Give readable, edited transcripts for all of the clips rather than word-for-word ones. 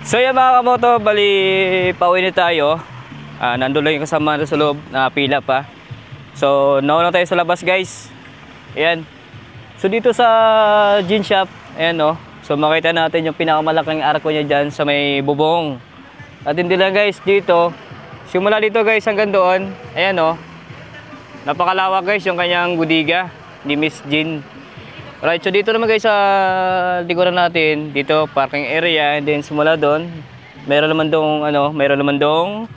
So yan mga kamoto, bali pauwi na tayo. Nandun lang yung kasama na sa loob, na pila pa. So nauna tayo sa labas guys. Ayan. So dito sa gin shop, ayan o. So makita natin yung pinakamalaking arko niya dyan sa may bubong. At hindi lang guys, dito. Simula dito guys hanggang doon. Ayan o. Napakalawak guys yung kanyang budiga ni Miss Gin. Alright, so dito naman guys sa likuran natin, dito parking area, and then simula doon, mayroon naman dong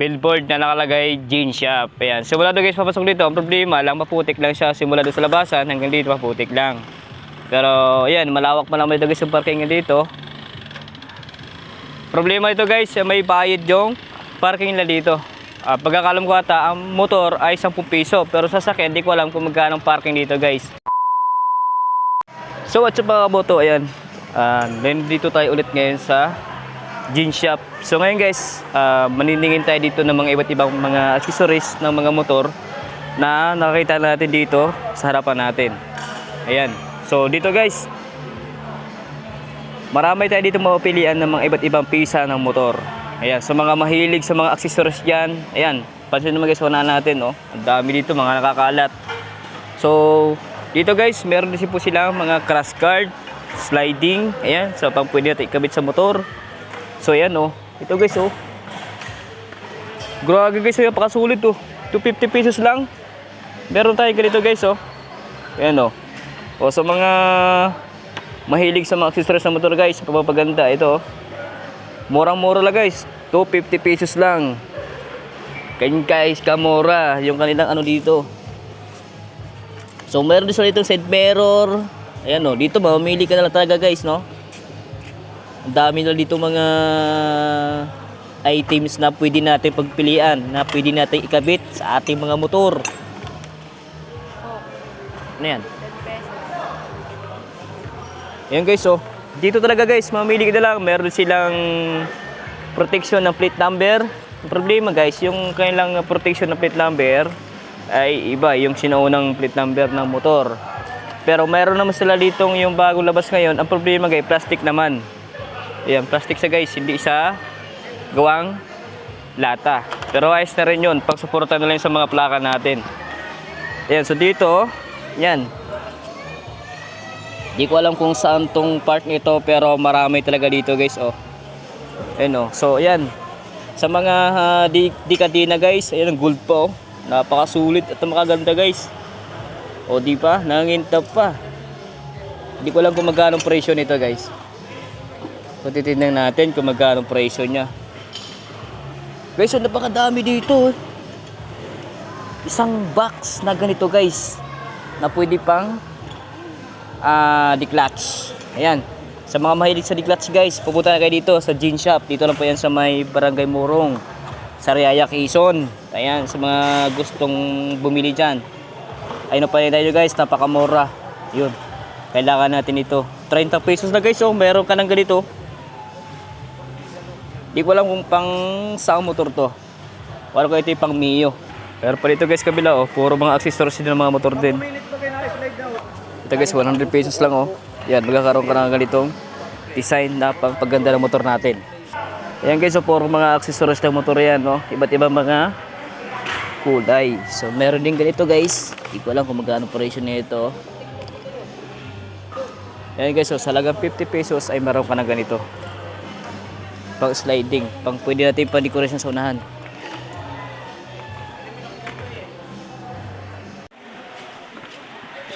billboard na nakalagay Gin Shop. Ayan. Simula doon guys papasok dito, ang problema lang maputik lang siya simula doon sa labasan hanggang dito maputik lang. Pero ayan, malawak man lang dito guys yung parking dito. Problema ito guys, may bayad yung parking na dito. Pagkakalam ko ata, ang motor ay 10 piso. Pero sasakyan, hindi ko alam kung magkano parking dito guys. So what's up mga kaboto, ayan. Then dito tayo ulit ngayon sa Gin Shop. So ngayon guys, maniningin tayo dito ng mga iba't ibang mga accessories ng mga motor na nakakita natin dito sa harapan natin. Ayan. So dito guys, marami tayo dito mapapilian ng mga iba't ibang pisa ng motor. Ayan, sa mga mahilig sa mga accessories dyan, ayan, pansin naman guys, wana natin, oh. Ang dami dito, mga nakakalat. So, dito guys, meron din po silang mga crash guard, sliding, ayan, so pang pwede natin ikabit sa motor. So, ayan, oh. Ito guys, oh. Grabe guys, oh, pakasulit, oh. 250 pesos lang. Meron tayo ganito guys, oh. Ayan, oh. O, sa mga mahilig sa mga accessories sa motor guys, pagpapaganda, ito, oh. Murang-mura lang guys, 250 pesos lang. Ganyan guys, kamura yung kanilang ano dito. So meron din sila itong side mirror. Ayan o, dito mamili ka na lang talaga guys, no. Ang dami na dito mga items na pwede natin pagpilian, na pwede natin ikabit sa ating mga motor. Ano yan? Ayan guys, oh. Dito talaga guys, mamili ka na lang. Meron silang protection ng plate number. Ang problema guys, yung kanilang protection ng plate number ay iba yung sinaunang plate number ng motor. Pero meron naman sila ditong yung bagong labas ngayon. Ang problema guys, plastic naman. Ayan, plastic sa guys, hindi sa gawang lata. Pero ayos na rin yun, pagsuporta na lang sa mga plaka natin. Ayan, so dito, yan. Di ko alam kung saan tong part nito, pero marami talaga dito guys, oh. Ayan, oh. So ayan, sa mga di kadena guys, ayan ang gold po, oh. Napakasulit at makaganda guys. O di pa, nangintab pa. Di ko alam kung magkano presyo nito guys. So titignan natin kung magkano presyo nya. Guys, so napakadami dito, oh. Isang box na ganito guys, na pwede pang di-clutch. Ayan. Sa mga mahilig sa di-clutch guys, pupunta na kayo dito sa Gin Shop. Dito lang po yan sa may Barangay Morong, Sariaya, Quezon. Ayan, sa mga gustong bumili dyan. Ayun na pa rin tayo guys, napakamura. Yun. Kailangan natin ito. 30 pesos na guys, oh. Meron ka ng ganito. Di ko alam kung pang saang motor to. Wala ko ito yung pang Mio. Pero pa dito guys kabila, oh. Puro mga accessories din ng mga motor din. Ito guys, 100 pesos lang, oh. Yan, magkakaroon ka ng ganitong design na pagpaganda ng motor natin. Ayan guys, so puro mga accessories ng motor yan, no? Iba't ibang mga kulay. So meron din ganito guys. Hindi ko alam kung magkano presyo nito. Ayan guys, so sa halagang 50 pesos ay meron ka na ganito. Pang sliding, pang pwede natin pang decoration sa unahan.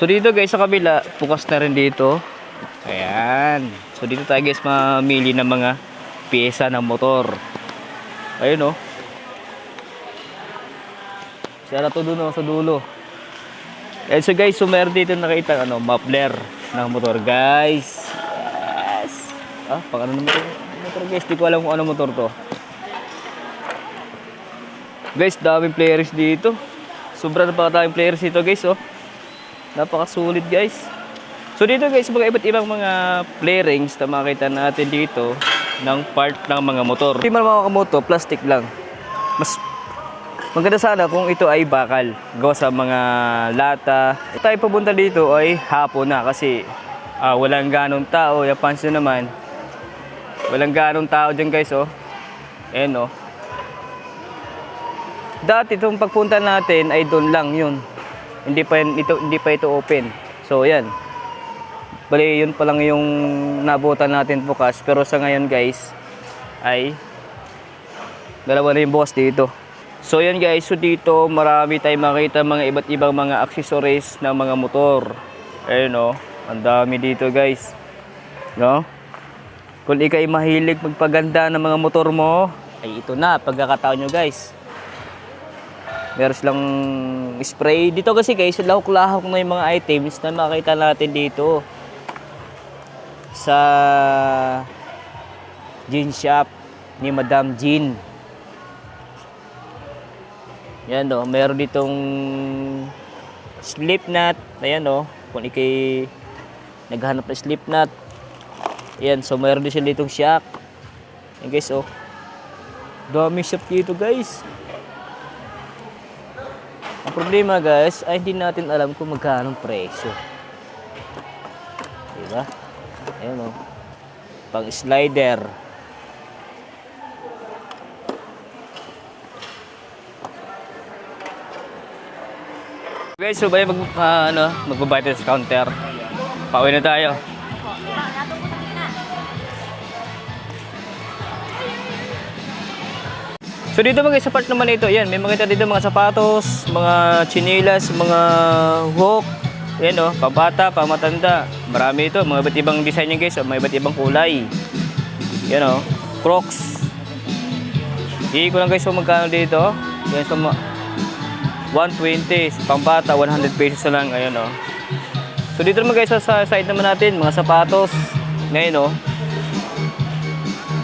So dito guys sa kabila, bukas na rin dito. Ayan. So dito tayo guys mamili ng mga piyesa ng motor. Ayun, oh. Sara to dun, oh, sa dulo. And so guys, so meron dito nakita muffler ng motor guys. Yes. Pang ano naman motor guys, di ko alam kung ano motor to. Guys, daming players dito. Sobrang daming players dito guys, oh. Napakasulit guys. So dito guys, mga iba't ibang mga flarings na makita natin dito ng part ng mga motor. Hindi man mga kamoto, plastic lang. Mas maganda sana kung ito ay bakal, gawa sa mga lata. Tayo pupunta dito ay hapon na kasi Walang ganong tao. Yung pansin naman, walang ganong tao dyan guys, oh. Ayan, oh. Dati itong pagpunta natin ay doon lang yun. Hindi pa ito open. So, ayan. Bali, yun pa lang yung nabutan natin bukas. Pero sa ngayon guys, ay dalawa na yung bukas dito. So, ayan guys. So, dito marami tayong makita mga iba't ibang mga accessories ng mga motor. Ayan, oh. Ang dami dito guys. No? Kung ikay mahilig magpaganda ng mga motor mo, ay ito na. Pagkakataon nyo guys. Meron silang spray. Dito kasi guys, lahok-lahok na yung mga items na makita natin dito. Sa jean shop ni Madam Jean. Yan o, meron ditong slip knot. Ayan o, kung ikay naghanap na slip knot. Ayan, so meron din sila ditong shock. Ayan guys o. Dami shop dito guys. Ang problema guys, ay hindi natin alam kung magkano presyo. Diba? Ayan o. Pang slider. Guys, so ba yung magbabayad sa counter? Pauwi na tayo. So dito mga sa part naman ito, yan, may makita dito mga sapatos, mga chinilas, mga hook. Yan o, pambata, pamatanda. Marami ito, mga iba't ibang design yan guys, mga iba't ibang kulay. Yan o, Crocs. Hindi ko lang guys, so magkano dito. Yan, so 120, pambata, 100 pesos na lang. Ayan o. So dito naman guys, sa side naman natin, mga sapatos. Ngayon o.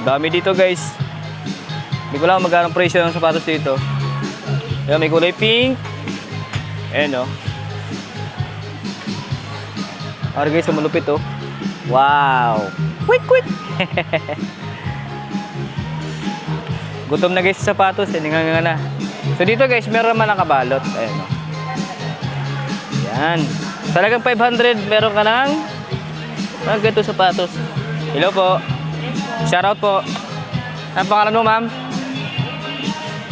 Dami dito guys. Hindi ko lang magkano presyo ng sapatos dito. Ayan, may kulay pink. Ayan o. Ara guys, malupit oh. Wow! Quick, quick! Gutom na guys sa sapatos, nga na. So dito guys, meron naman nakabalot. Ayan oh. Yan. Talagang 500, meron ka ng ganito sapatos. Hello po. Shoutout po. Ang pangalan mo ma'am?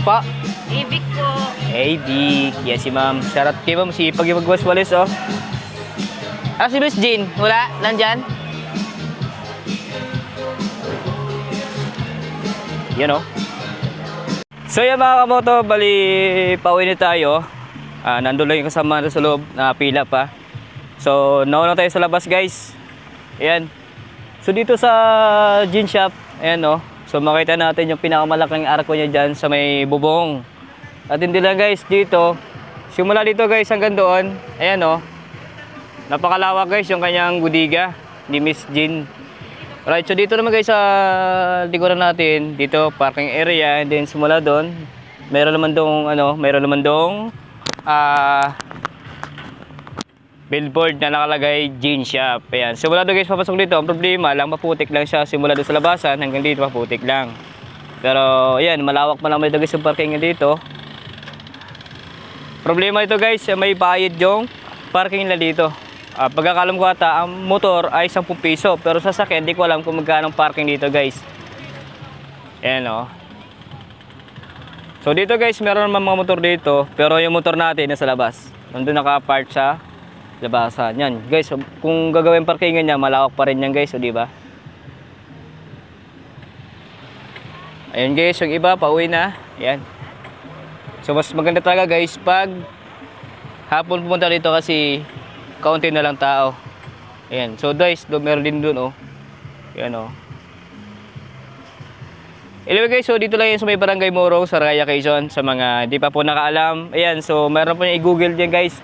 Pa? Ibig po. Ibig. Yes si ma'am. Shoutout kay ma'am. Sipag yung magwaswalis oh. Si Miss Jean, wala? Nandyan? Yan o. So yan mga kamoto, bali pauwi na tayo. Nandun lang yung kasama sa loob, pila pa. So nauna tayo sa labas guys. Ayan. So dito sa jean shop, ayan o. So makita natin yung pinakamalaking arko niya dyan sa may bubong. At hindi lang guys, dito. Simula dito guys hanggang doon. Ayan o. Napakalawak guys yung kanyang budiga ni Miss Jean. Alright, so dito naman guys sa likuran natin, dito parking area, and then simula doon, mayroon naman dong billboard na nakalagay Jean Shop. Ayan. Simula doon guys papasok dito, ang problema lang maputik lang siya simula doon sa labasan hanggang dito maputik lang. Pero ayan, malawak pa naman guys yung parking dito. Problema ito guys, may bayad yung parking nila dito. Pagkakalam ko ata, ang motor ay 10 piso. Pero sa sakyan, hindi ko alam kung magkano parking dito guys. Ayan o. So dito guys, meron naman mga motor dito. Pero yung motor natin nasa labas. Nandun naka-park sa labasan. Yan guys, kung gagawin parkingan niya, malawak pa rin yan guys. O diba? Ayan guys, yung iba, pauwi na. Ayan. So mas maganda talaga guys pag hapon pumunta dito kasi kaunti na lang tao. Ayan. So guys, meron din dun oh. Ayan oh. Anyway guys, so dito lang yan sa may Barangay Morong, Saraia, Quezon. Sa mga di pa po nakaalam. Ayan, so meron po yung i-google dyan guys.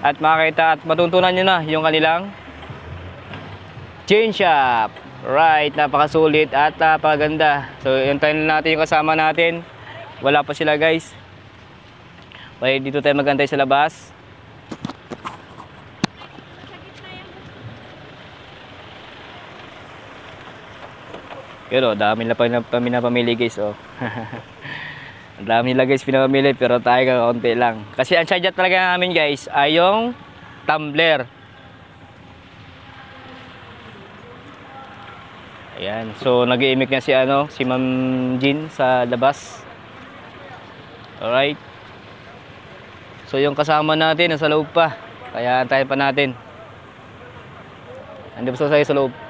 At makakita at matutunan nyo na yung kanilang Jean Shop. Right, napakasulit at napakaganda. So hintayin natin yung kasama natin. Wala pa sila guys. Okay, dito tayo magantay sa labas. Pero dami na pinapamili guys oh. Ang dami nila guys pinapamili pero tayo kakaunti lang. Kasi ang sadya talaga namin guys ay yung tumbler. Ayan. So nag-iimik na si ano, si Ma'am Jean sa labas. Alright. So yung kasama natin nasa loob pa. Kaya antayin pa natin. Andito sa loob.